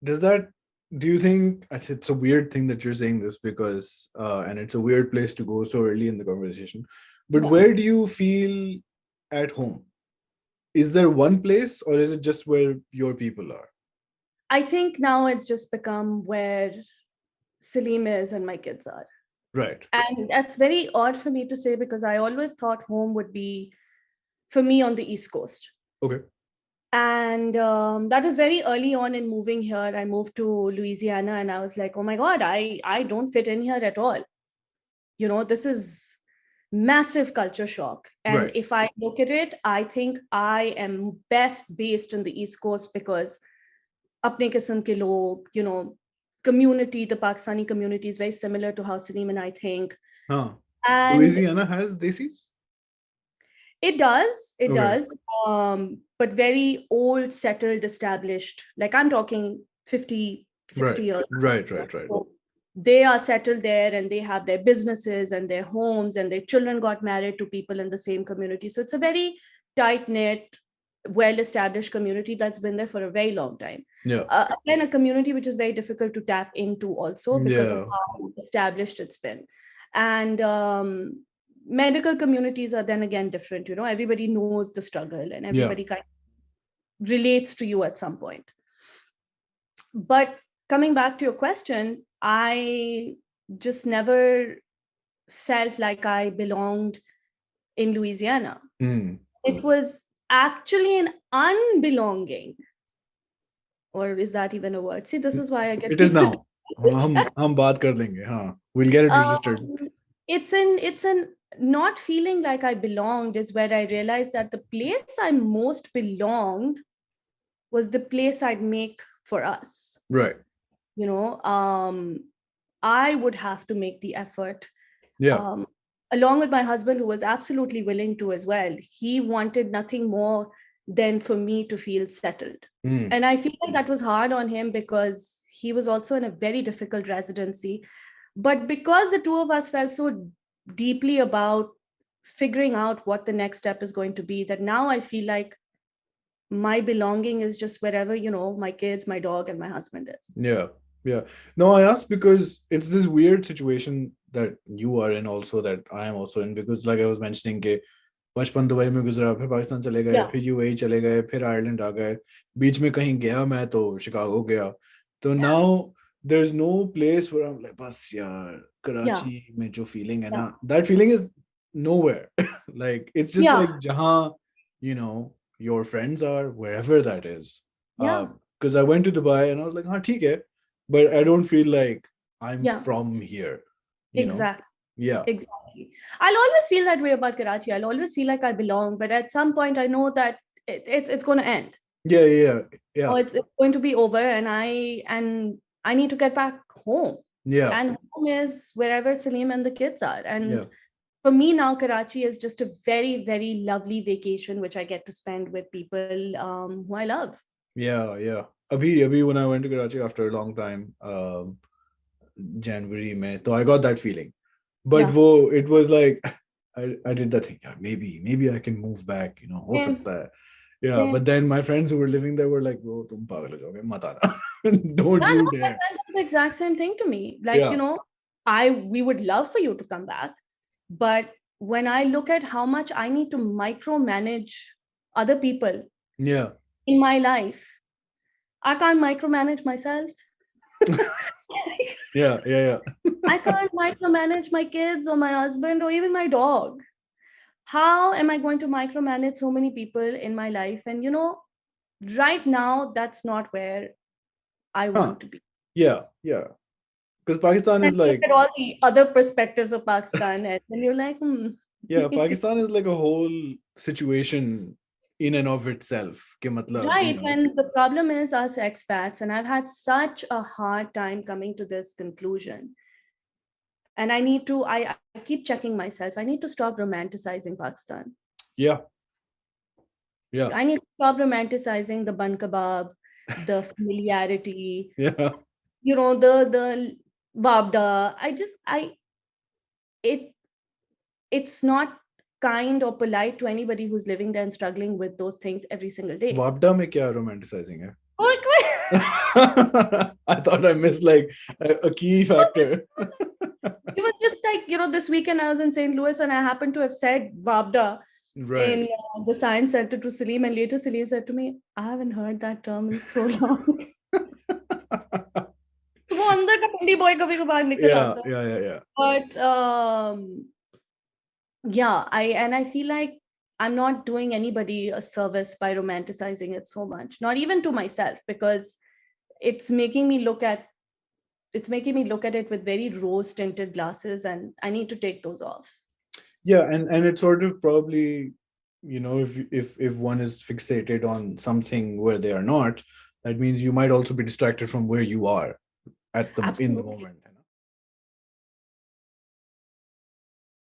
Do you think it's a weird thing that you're saying this because, and it's a weird place to go so early in the conversation, but Yeah. where do you feel at home? Is there one place or is it just where your people are? I think now it's just become where Salim is and my kids are. Right. And that's very odd for me to say because I always thought home would be for me on the East Coast. Okay. And that was very early on in moving here. I moved to Louisiana and I was like, oh my God, I don't fit in here at all. This is massive culture shock. And Right. if I look at it, I think I am best based in the East Coast because apne kisam ke log, community, the Pakistani community is very similar to how Salim and I think. Huh. And Louisiana has desis? it Okay. does, but very old, settled, established. Like I'm talking 50, Right. 60 years. Right. You know? Right. Right. So they are settled there and they have their businesses and their homes and their children got married to people in the same community. So it's a very tight knit, well established community that's been there for a very long time. Yeah. Again, a community which is very difficult to tap into also because of Yeah. how established it's been. And medical communities are then again different. Everybody knows the struggle and Yeah. everybody kind of relates to you at some point. But coming back to your question, I just never felt like I belonged in Louisiana. Hmm. It was actually an unbelonging, or is that even a word? See, this is why I get It is people. now. हम बात कर लेंगे. Huh. We'll get it registered. It's an not feeling like I belonged is where I realized that the place I most belonged was the place I'd make for us. Right. You know, I would have to make the effort, Yeah. um, along with my husband, who was absolutely willing to as well. He wanted nothing more than for me to feel settled. Hmm. And I feel like that was hard on him because he was also in a very difficult residency. But because the two of us felt so deeply about figuring out what the next step is going to be, that now I feel like my belonging is just wherever, my kids, my dog, and my husband is. Yeah. Yeah. No, I asked because it's this weird situation that you are in also that I am also in because like I was mentioning के बचपन Dubai में गुजरा फिर पाकिस्तान चले गए Yeah. फिर UAE चले गए फिर आयरलैंड आ गए बीच में कहीं गया मैं तो शिकागो गया तो now there's no place where I'm like बस यार Yeah. कराची में जो feeling है Yeah. ना that feeling is nowhere like it's just Yeah. like जहाँ your friends are wherever that is Yeah. because I went to Dubai and I was like हाँ ठीक है but I don't feel like I'm Yeah. from here Exactly. yeah Exactly. I'll always feel that way about Karachi. I'll always feel like I belong, but at some point I know that it's going to end. yeah yeah yeah Or it's going to be over, and I need to get back home. yeah And home is wherever Salim and the kids are. yeah And for me now, Karachi is just a very, very lovely vacation, which I get to spend with people who I love. yeah abhi when I went to Karachi after a long time January May so I got that feeling but Yeah. it was like I did that thing yeah, maybe I can move back ho Same. sakta hai yeah but Same. then my friends who were living there were like bro tum pagal ho jaoge mat aana don't Yeah, no, you my dare friends are the exact same thing to me. Like, yeah we would love for you to come back. But when I look at how much I need to micromanage other people yeah in my life, I can't micromanage myself. yeah I can't micromanage my kids or my husband or even my dog. How am I going to micromanage so many people in my life? And, right now, that's not where I huh want to be. yeah because Pakistan And is look like at all the other perspectives of Pakistan, and then you're like, yeah Pakistan is like a whole situation in and of itself ke matlab Right. And the problem is us expats, and I've had such a hard time coming to this conclusion. And I keep checking myself. I need to stop romanticizing Pakistan. yeah yeah I need to stop romanticizing the bun kebab, the familiarity, yeah the babda. It it's not kind or polite to anybody who's living there and struggling with those things every single day. वापडा में क्या romanticizing है Quick, I thought I missed like a key factor. It was just like, this weekend I was in St. Louis and I happened to have said Vabda Right. in the Science Center to Salim, and later Salim said to me, I haven't heard that term in so long. तो वो अंदर का पंडी boy कभी कभार निकल Yeah, आता है. yeah, yeah, yeah. But yeah, I feel like I'm not doing anybody a service by romanticizing it so much, not even to myself, because it's making me look at it with very rose tinted glasses, and I need to take those off. Yeah, and it's sort of probably, if one is fixated on something where they are not, that means you might also be distracted from where you are in the Absolutely. moment.